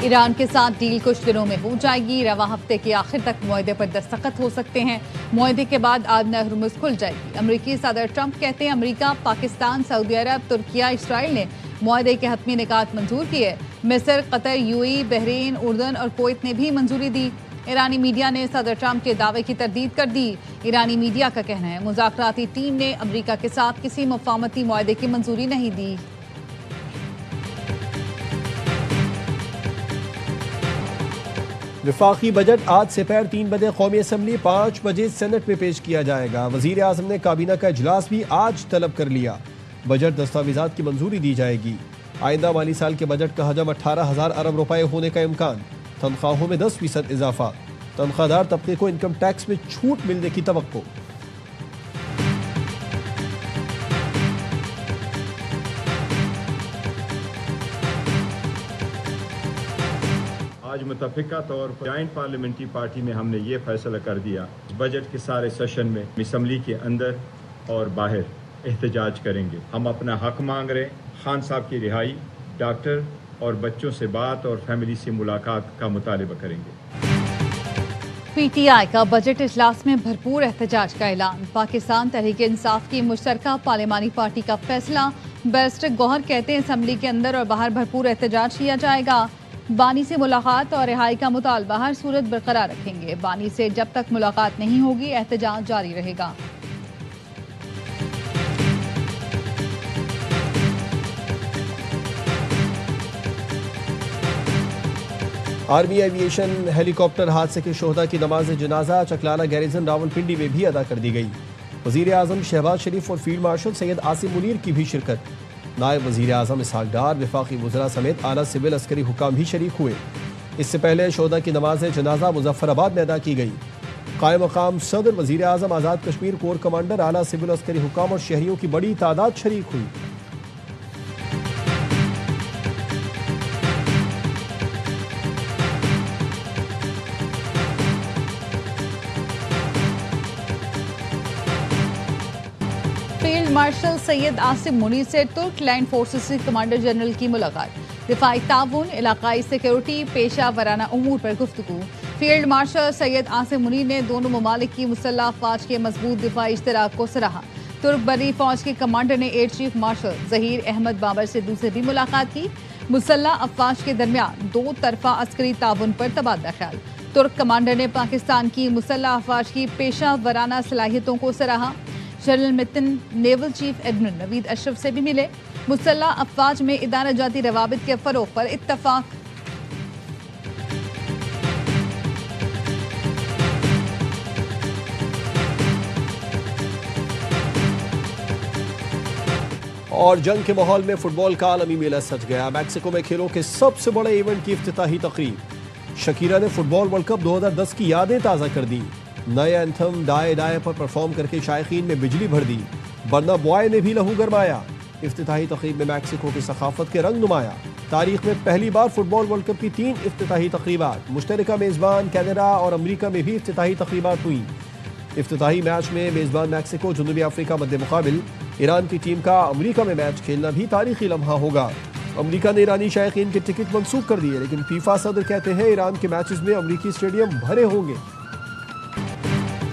Iran के साथ deal कुछ दिनों में हो जाएगी। रवा हफ्ते के आखिर तक मुआहदे पर दस्तखत हो सकते हैं। मुआहदे के बाद आबना हुर्मुज़ खुल जाएगी। अमरीकी सदर ट्रंप कहते हैं अमरीका, पाकिस्तान, सऊदी अरब, तुर्किया, इसराइल ने मुआहदे के हतमी निकात मंजूर किए। मिस्र, कतर, यूएई, बहरीन, उर्दन और कुवैत ने भी मंजूरी दी। ईरानी मीडिया ने सदर ट्रंप के दावे की तरदीद कर दी। ईरानी मीडिया का कहना है मुज़ाकराती टीम ने अमरीका के साथ किसी मुफाहमती मुआहदे की मंजूरी नहीं दी। वफाकी बजट आज से पैर 3 बजे कौमी असम्बली, 5 बजे सेनेट में पेश किया जाएगा। वजीर आजम ने काबीना का इजलास भी आज तलब कर लिया। बजट दस्तावेजात की मंजूरी दी जाएगी। आइंदा माली साल के बजट का हजम 18,000 अरब रुपए होने का इम्कान। तनख्वाहों में 10% इजाफा। तनख्वाहदार तबके को इनकम टैक्स में छूट मिलने की तवक्को। आज मुतफ़िका तौर पर जॉइंट पार्लियामेंट्री पार्टी में हमने ये फैसला कर दिया बजट के सारे सेशन में असम्बली के अंदर और बाहर एहतजाज करेंगे। हम अपना हक मांग रहे हैं। खान साहब की रिहाई, डॉक्टर और बच्चों से बात और फैमिली से मुलाकात का मुतालबा करेंगे। पीटीआई का बजट इजलास में भरपूर एहतजाज का ऐलान। पाकिस्तान तहरीक इंसाफ की मुश्तरका पार्लिमानी पार्टी का फैसला। बैरिस्टर गौहर कहते हैं असम्बली के अंदर और बाहर भरपूर एहतजाज किया जाएगा। बानी से मुलाकात और रिहाई का मुतालबा हर सूरत बरकरार रखेंगे। बानी से जब तक मुलाकात नहीं होगी एहतजाज जारी रहेगा। आर्मी एविएशन हेलीकॉप्टर हादसे के शोहदा की नमाज जनाजा चकलाना गैरिजन रावलपिंडी में भी अदा कर दी गई। वजीर आजम शहबाज शरीफ और फील्ड मार्शल सैयद आसिम मुनीर की भी शिरकत। नायब वजीर आजम इसहाक डार, वफाकी वज़रा समेत आला सिविल अस्करी हुकाम भी शरीक हुए। इससे पहले शोहदा की नमाज जनाजा मुजफ्फराबाद में अदा की गई। कायम मकाम सदर, वजीर आजम, आज़ाद कश्मीर कोर कमांडर, आला सिविल अस्करी हुकाम और शहरियों की बड़ी तादाद शरीक हुई। फील्ड मार्शल सैयद आसिम मुनीर से तुर्क लैंड फोर्सेस के कमांडर जनरल की मुलाकात। दिफाई ताउन, इलाकाई सिक्योरिटी, पेशा वराना उमूर पर गुफ्तगू। फील्ड मार्शल सैयद आसिम मुनीर ने दोनों ममालिक की मुसल्लह अफवाज के मजबूत दिफाई इश्तराक को सराहा। तुर्क बरी फौज के कमांडर ने air chief marshal Zaheer Ahmed Babar से दूसरे भी मुलाकात की। मुसल्लह अफवाज के दरमियान 2 तरफा अस्करी ताउन पर तबादला ख्याल। तुर्क कमांडर ने पाकिस्तान की मुसल्लह अफवाज की पेशा वराना सलाहियतों को सराहा। जनरल मितिन naval chief admiral Naveed Ashraf से भी मिले। मुसल्लह अफवाज में इदारा जाती रवाबित के फरोग पर इत्तफाक। और जंग के माहौल में फुटबॉल का आलमी मेला सज गया। मैक्सिको में खेलों के सबसे बड़े इवेंट की इफ्तिताही तकरीब। शकीरा ने फुटबॉल वर्ल्ड कप 2010 की यादें ताज़ा कर दी। नए एंथम डाए डाए पर परफॉर्म करके शायकीन में बिजली भर दी। बर्ना बॉय ने भी लहू गरमाया। इफ्तिताही तकरीब में मैक्सिको की सखाफत के रंग नुमाया। तारीख में पहली बार फुटबॉल वर्ल्ड कप की 3 इफ्तिताही तकरीबात। मुश्तरका मेज़बान कनाडा और अमरीका में भी इफ्तिताही तकरीबात हुई। इफ्तिताही मैच में मेज़बान मैक्सिको जनूबी अफ्रीका मद्दे मुकाबिल ईरान की टीम का अमरीका में मैच खेलना भी तारीखी लम्हा होगा। अमरीका ने ईरानी शायकीन के टिकट मंसूख कर दिए, लेकिन फीफा सदर कहते हैं ईरान के मैचेस में अमरीकी स्टेडियम भरे होंगे।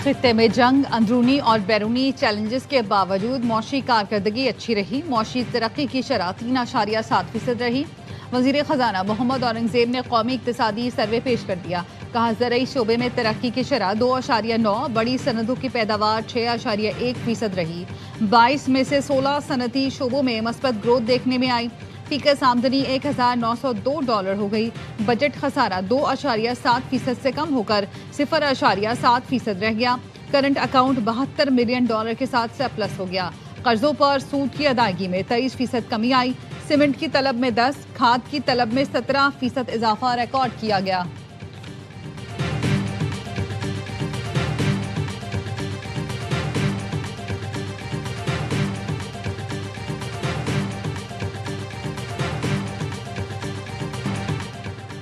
खित्ते में जंग, अंदरूनी और बैरूनी चैलेंजेस के बावजूद मौशी कारकर्दगी अच्छी रही। मौशी तरक्की की शरह 3.7% रही। वजीर खजाना मोहम्मद औरंगजेब ने कौमी इक्तिसादी सर्वे पेश कर दिया। कहा ज़रई शोबे में तरक्की की शरह 2.9, बड़ी सनतों की पैदावार 6.1% रही। 22 में से 16 सनती शोबों में मस्बत ग्रोथ देखने में आई। फीकस आमदनी $1,902 हो गई। बजट खसारा 2.7% से कम होकर 0.7% रह गया। करंट अकाउंट $72 मिलियन के साथ सरप्लस हो गया। कर्जों पर सूद की अदायगी में 23% कमी आई। सीमेंट की तलब में 10, खाद की तलब में 17% इजाफा रिकॉर्ड किया गया।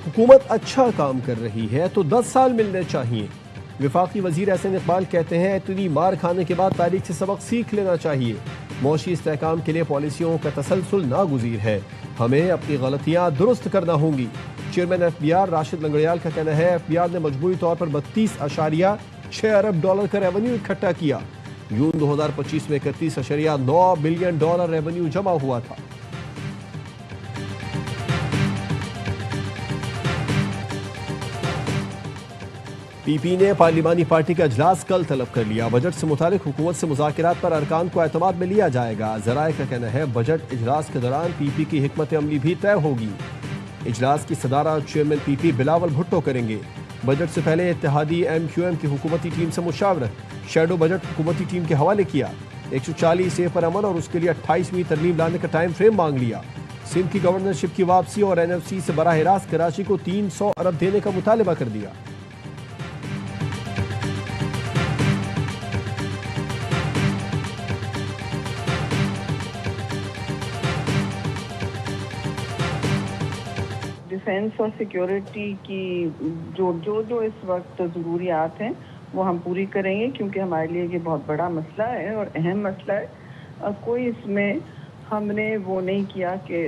हुकूमत अच्छा काम कर रही है तो 10 साल मिलने चाहिए। वफाकी वजीर एहसन इकबाल कहते हैं इतनी मार खाने के बाद तारीख से सबक सीख लेना चाहिए। मौशी इस्तेहकाम के लिए पॉलिसियों का तसलसल नागुज़ीर है। हमें अपनी गलतियां दुरुस्त करना होंगी। चेयरमैन एफबीआर राशिद लंगड़ियाल का कहना है एफबीआर ने मजबूरी तौर पर 32.6 अरब डॉलर का रेवेन्यू इकट्ठा किया। जून 2025 में 31.9 बिलियन डॉलर रेवेन्यू जमा हुआ था। पीपी ने पार्लिमानी पार्टी का इजलास कल तलब कर लिया। बजट से मुतालिक हुकूमत से मुज़ाकरात पर अरकान को एतमाद में लिया जाएगा। ज़राए का कहना है बजट इजलास के दौरान पीपी की हिकमत अमली भी तय होगी। इजलास की सदारत चेयरमैन पीपी बिलावल भुट्टो करेंगे। बजट से पहले इत्तेहादी MQM की हुकूमती टीम से मुशावरत, शैडो बजट हुकूमती टीम के हवाले किया। 140A पर अमल और उसके लिए 28वीं तरमीम लाने का टाइम फ्रेम मांग लिया। सिंध की गवर्नरशिप की वापसी और NFC से बराह रास्त कराची को 300 अरब देने का मुतालबा कर दिया। डिफेंस और सिक्योरिटी की जो इस वक्त ज़रूरियात हैं वो हम पूरी करेंगे, क्योंकि हमारे लिए ये बहुत बड़ा मसला है और अहम मसला है। कोई इसमें हमने वो नहीं किया कि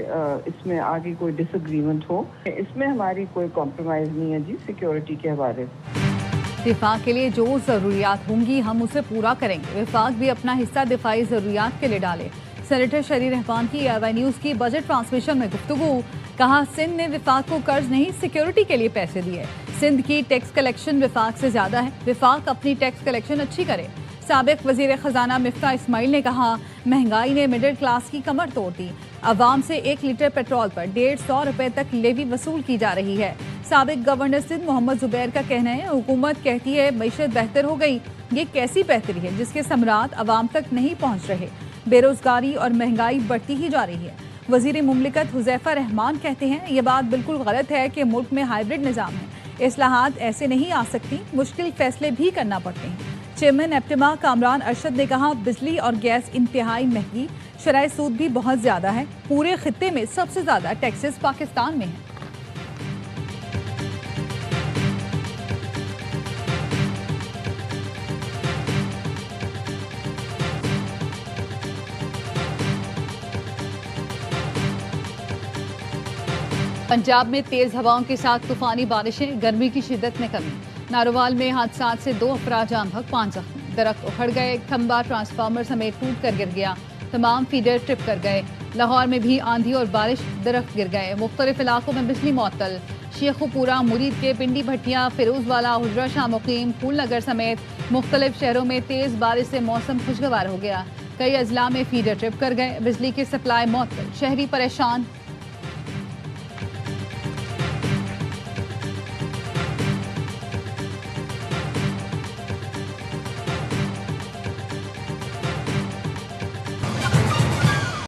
इसमें आगे कोई डिसएग्रीमेंट हो। इसमें हमारी कोई कॉम्प्रोमाइज़ नहीं है जी सिक्योरिटी के हवाले से। विफाक के लिए जो ज़रूरियात होंगी हम उसे पूरा करेंगे। विफाक भी अपना हिस्सा दिफाई ज़रूरियात के लिए डाले। सेनेटर शरीर रहमान की AY न्यूज़ की बजट ट्रांसमिशन में गुफ्तगू। कहा सिंध ने विफाक को कर्ज नहीं सिक्योरिटी के लिए पैसे दिए। सिंध की टैक्स कलेक्शन विफाक से ज्यादा है। विफाक अपनी टैक्स कलेक्शन अच्छी करे। साबिक वजीर खजाना मिफ्ता इस्माइल ने कहा महंगाई ने मिडिल क्लास की कमर तोड़ दी। अवाम से 1 लीटर पेट्रोल पर 150 रुपए तक लेवी वसूल की जा रही है। साबिक गवर्नर सिंध मोहम्मद जुबैर का कहना है हुकूमत कहती है मईशत बेहतर हो गई। ये कैसी बेहतरी है जिसके समरात अवाम तक नहीं पहुँच रहे। बेरोजगारी और महंगाई बढ़ती ही जा रही है। वजीर मुमलिकत हुज़ैफा रहमान कहते हैं ये बात बिल्कुल गलत है कि मुल्क में हाइब्रिड निज़ाम है। इस्लाहात ऐसे नहीं आ सकती, मुश्किल फैसले भी करना पड़ते हैं। चेयरमैन एप्टिमा कामरान अरशद ने कहा बिजली और गैस इंतहाई महंगी, शराय सूद भी बहुत ज़्यादा है। पूरे खित्ते में सबसे ज़्यादा टैक्सेस पाकिस्तान में है। पंजाब में तेज हवाओं के साथ तूफानी बारिशें, गर्मी की शिद्दत में कमी। नारोवाल में हादसात से 2 अफराद जान बहक 5 जख्मी। दरख्त उखड़ गए, खंबा ट्रांसफार्मर समेत टूट कर गिर गया। तमाम फीडर ट्रिप कर गए। लाहौर में भी आंधी और बारिश, दरख्त गिर गए। मुख्तलिफ इलाकों में बिजली मुअत्तल। शेखुपुरा, मुरीद के पिंडी भट्टियाँ, फिरोजवाला, हुजरा शाह मुकीम, फूल नगर समेत मुख्तलिफ शहरों में तेज बारिश से मौसम खुशगवार हो गया। कई अजला में फीडर ट्रिप कर गए। बिजली की सप्लाई मुअत्तल, शहरी परेशान।